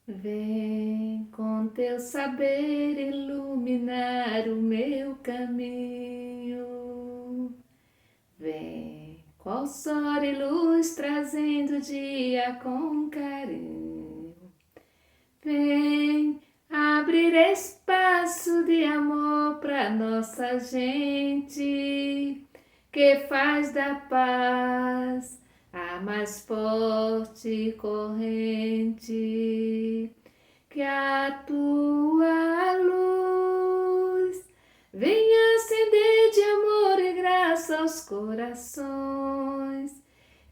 Vem com teu saber iluminar o meu caminho. Vem, qual sol e luz trazendo o dia com carinho. Vem abrir espaço de amor pra nossa gente, que faz da paz a mais forte corrente. Que a tua luz venha acender de amor e graça aos corações,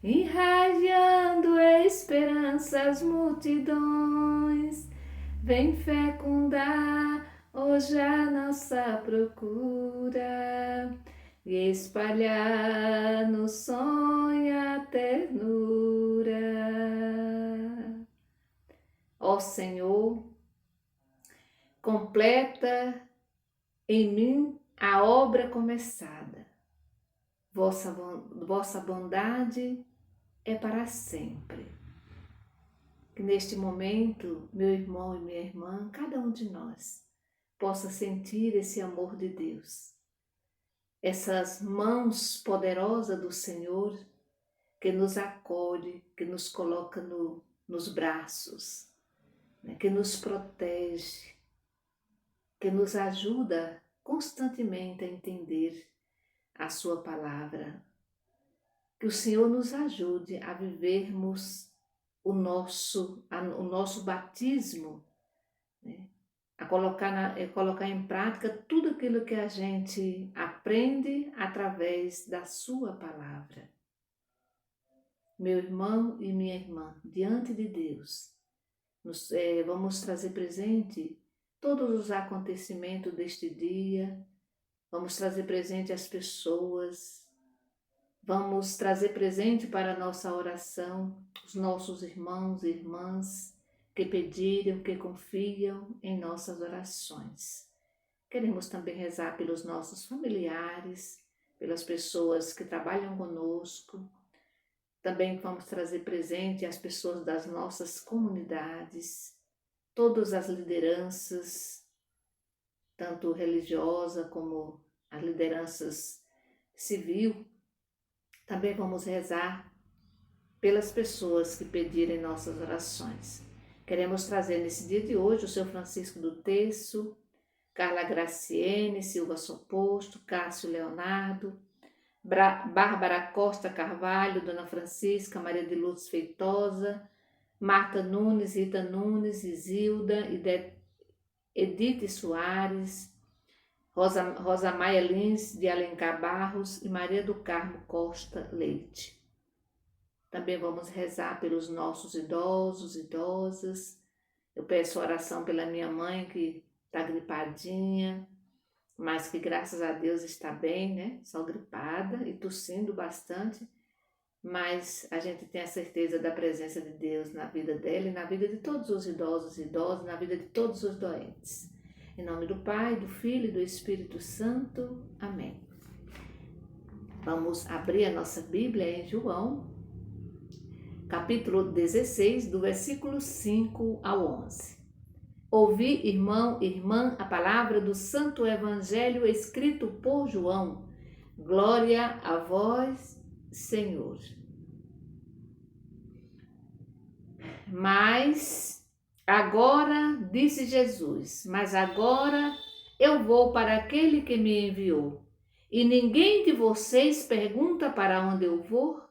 irradiando esperanças multidões. Vem fecundar hoje a nossa procura e espalhar no sonho a ternura. Ó Senhor, completa em mim a obra começada. Vossa bondade é para sempre. Que neste momento, meu irmão e minha irmã, cada um de nós, possa sentir esse amor de Deus. Essas mãos poderosas do Senhor que nos acolhe, que nos coloca nos braços, né, que nos protege, que nos ajuda constantemente a entender a sua palavra. Que o Senhor nos ajude a vivermos o nosso batismo, né? A colocar em prática tudo aquilo que a gente aprende através da sua palavra. Meu irmão e minha irmã, diante de Deus, vamos trazer presente todos os acontecimentos deste dia, vamos trazer presente as pessoas, vamos trazer presente para a nossa oração os nossos irmãos e irmãs que pediram, que confiam em nossas orações. Queremos também rezar pelos nossos familiares, pelas pessoas que trabalham conosco. Também vamos trazer presente as pessoas das nossas comunidades, todas as lideranças, tanto religiosa como as lideranças civil. Também vamos rezar pelas pessoas que pedirem nossas orações. Queremos trazer nesse dia de hoje o seu Francisco do Terço, Carla Graciene, Silva Soposto, Cássio Leonardo, Bárbara Costa Carvalho, Dona Francisca, Maria de Lourdes Feitosa, Marta Nunes, Rita Nunes, Isilda, Edith Soares, Rosa Maia Lins de Alencar Barros e Maria do Carmo Costa Leite. Também vamos rezar pelos nossos idosos, idosas. Eu peço oração pela minha mãe que está gripadinha, mas que graças a Deus está bem, né? Só gripada e tossindo bastante, mas a gente tem a certeza da presença de Deus na vida dela e na vida de todos os idosos e idosas, na vida de todos os doentes. Em nome do Pai, do Filho e do Espírito Santo. Amém. Vamos abrir a nossa Bíblia em João, capítulo 16, do versículo 5 ao 11. Ouvi, irmão e irmã, a palavra do Santo Evangelho escrito por João. Glória a vós, Senhor. Disse Jesus, mas agora eu vou para aquele que me enviou. E ninguém de vocês pergunta para onde eu vou?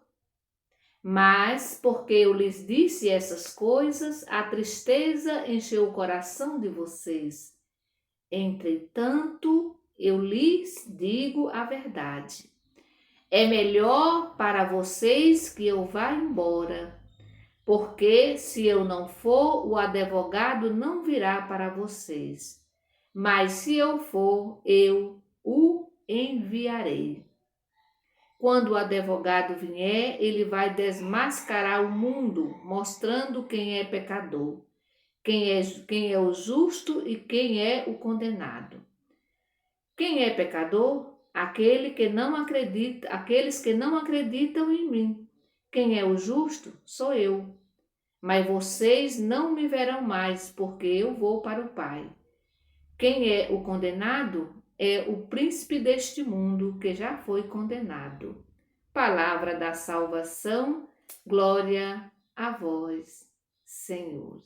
Mas, porque eu lhes disse essas coisas, a tristeza encheu o coração de vocês. Entretanto, eu lhes digo a verdade. É melhor para vocês que eu vá embora, porque se eu não for, o advogado não virá para vocês. Mas se eu for, eu o enviarei. Quando o advogado vier, ele vai desmascarar o mundo, mostrando quem é pecador, quem é o justo e quem é o condenado. Quem é pecador? Aqueles que não acreditam em mim. Quem é o justo? Sou eu. mas vocês não me verão mais, porque eu vou para o Pai. Quem é o condenado é o príncipe deste mundo, que já foi condenado. Palavra da salvação, glória a vós, Senhor.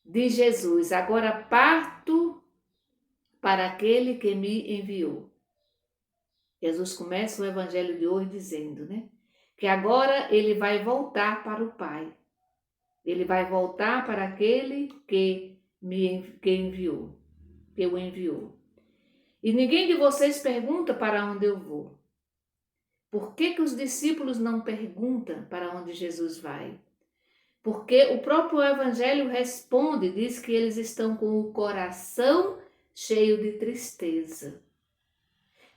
Diz Jesus: agora parto para aquele que me enviou. Jesus começa o evangelho de hoje dizendo, né, que agora ele vai voltar para o Pai. Ele vai voltar para aquele que enviou, que o enviou. E ninguém de vocês pergunta para onde eu vou. Por que os discípulos não perguntam para onde Jesus vai? Porque o próprio evangelho responde, diz que eles estão com o coração cheio de tristeza.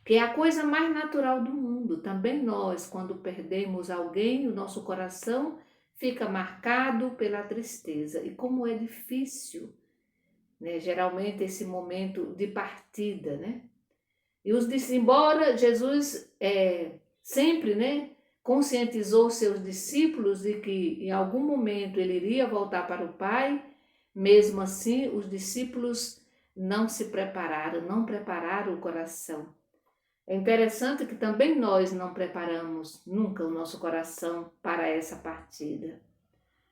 Que é a coisa mais natural do mundo. Também nós, quando perdemos alguém, o nosso coração fica marcado pela tristeza. E como é difícil, né, geralmente esse momento de partida, né? E embora Jesus sempre, né, conscientizou seus discípulos de que em algum momento ele iria voltar para o Pai, mesmo assim os discípulos não se prepararam, não prepararam o coração. É interessante que também nós não preparamos nunca o nosso coração para essa partida.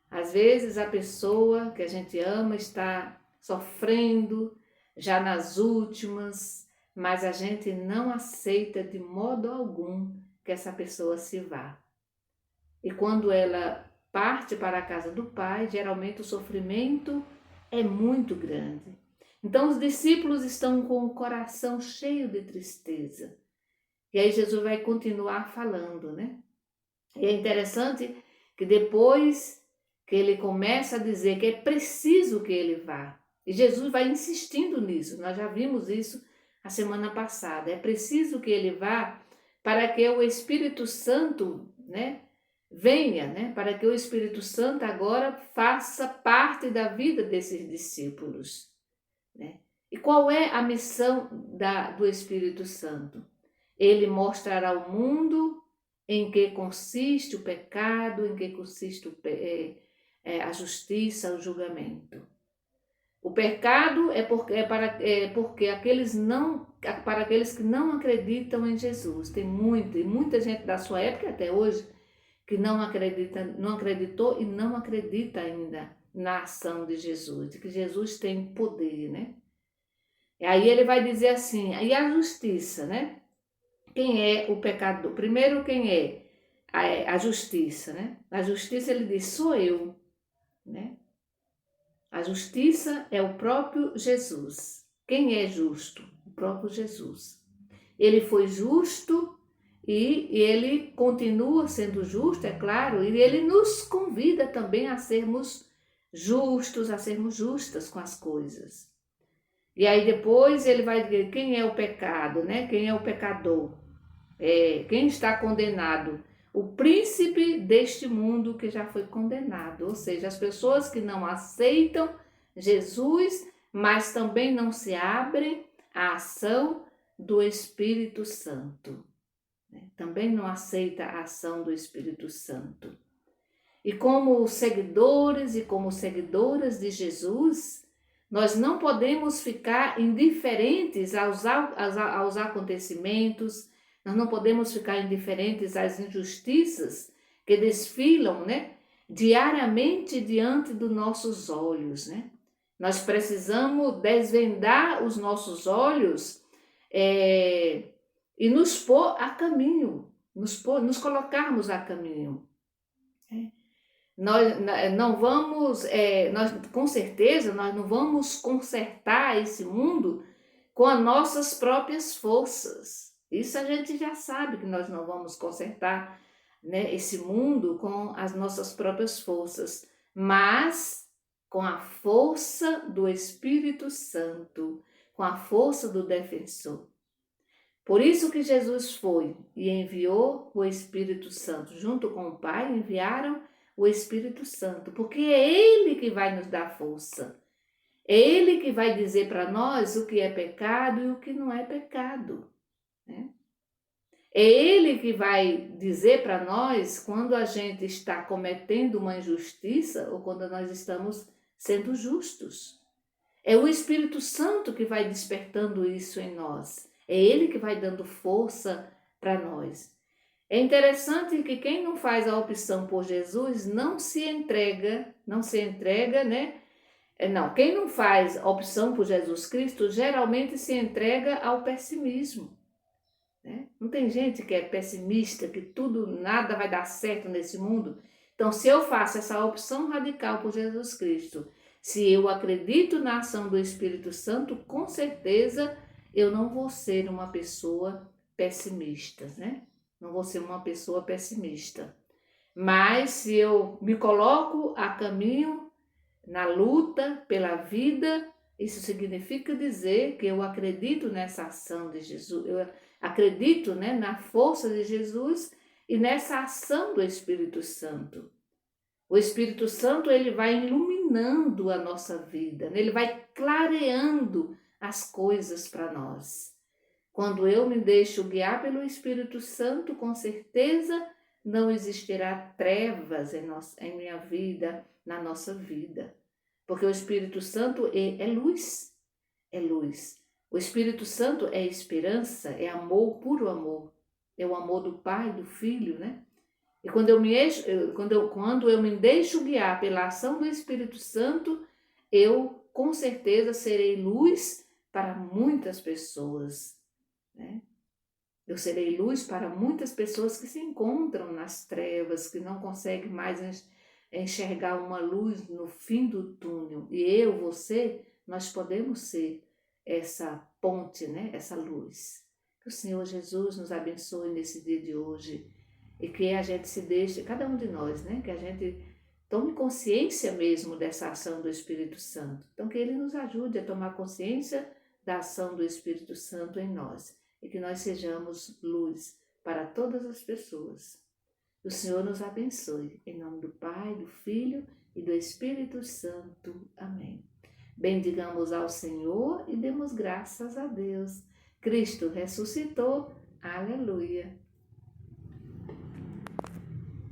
Às vezes a pessoa que a gente ama está sofrendo, já nas últimas, mas a gente não aceita de modo algum que essa pessoa se vá. E quando ela parte para a casa do Pai, geralmente o sofrimento é muito grande. Então os discípulos estão com o coração cheio de tristeza. E aí Jesus vai continuar falando, né? E é interessante que depois que ele começa a dizer que é preciso que ele vá, e Jesus vai insistindo nisso, nós já vimos isso a semana passada, é preciso que ele vá para que o Espírito Santo, né, venha, né, para que o Espírito Santo agora faça parte da vida desses discípulos, né? E qual é a missão do Espírito Santo? Ele mostrará ao mundo em que consiste o pecado, em que consiste a justiça, o julgamento. O pecado porque para aqueles que não acreditam em Jesus. Tem muita gente da sua época até hoje que não acreditou e não acredita ainda na ação de Jesus, de que Jesus tem poder, né? E aí ele vai dizer assim, e a justiça, né? Quem é o pecador? Primeiro, quem é a justiça, né? A justiça, ele diz, sou eu, né? A justiça é o próprio Jesus. Quem é justo? O próprio Jesus. Ele foi justo e ele continua sendo justo, é claro, e ele nos convida também a sermos justos, a sermos justas com as coisas. E aí depois ele vai dizer quem é o pecado, né? Quem é o pecador? Quem está condenado? O príncipe deste mundo que já foi condenado, ou seja, as pessoas que não aceitam Jesus, mas também não se abrem à ação do Espírito Santo, né? Também não aceita a ação do Espírito Santo. E como seguidores e como seguidoras de Jesus, nós não podemos ficar indiferentes aos acontecimentos, nós não podemos ficar indiferentes às injustiças que desfilam, né, diariamente diante dos nossos olhos, né? Nós precisamos desvendar os nossos olhos e nos pôr a caminho, nos colocarmos a caminho. Nós não vamos, com certeza, nós não vamos consertar esse mundo com as nossas próprias forças. Isso a gente já sabe que nós não vamos consertar, né, esse mundo com as nossas próprias forças, mas com a força do Espírito Santo, com a força do defensor. Por isso que Jesus foi e enviou o Espírito Santo. Junto com o Pai, enviaram o Espírito Santo, porque é Ele que vai nos dar força. É Ele que vai dizer para nós o que é pecado e o que não é pecado, né? É Ele que vai dizer para nós quando a gente está cometendo uma injustiça ou quando nós estamos sendo justos. É o Espírito Santo que vai despertando isso em nós. É Ele que vai dando força para nós. É interessante que quem não faz a opção por Jesus não se entrega, né? Não, quem não faz a opção por Jesus Cristo geralmente se entrega ao pessimismo, né? Não tem gente que é pessimista, que tudo, nada vai dar certo nesse mundo. Então, se eu faço essa opção radical por Jesus Cristo, se eu acredito na ação do Espírito Santo, com certeza eu não vou ser uma pessoa pessimista, né? Não vou ser uma pessoa pessimista. Mas se eu me coloco a caminho na luta pela vida, isso significa dizer que eu acredito nessa ação de Jesus, eu acredito, né, na força de Jesus e nessa ação do Espírito Santo. O Espírito Santo, ele vai iluminando a nossa vida, né? Ele vai clareando as coisas para nós. Quando eu me deixo guiar pelo Espírito Santo, com certeza não existirá trevas em minha vida, na nossa vida. Porque o Espírito Santo é luz, é luz. O Espírito Santo é esperança, é amor, puro amor. É o amor do Pai, do Filho, né? E quando eu me deixo guiar pela ação do Espírito Santo, eu com certeza serei luz para muitas pessoas, né? Eu serei luz para muitas pessoas que se encontram nas trevas, que não conseguem mais enxergar uma luz no fim do túnel. E eu, você, nós podemos ser essa ponte, né? Essa luz. Que o Senhor Jesus nos abençoe nesse dia de hoje e que a gente se deixe, cada um de nós, né? Que a gente tome consciência mesmo dessa ação do Espírito Santo. Então, que Ele nos ajude a tomar consciência da ação do Espírito Santo em nós e que nós sejamos luz para todas as pessoas. O Senhor nos abençoe. Em nome do Pai, do Filho e do Espírito Santo. Amém. Bendigamos ao Senhor e demos graças a Deus. Cristo ressuscitou. Aleluia.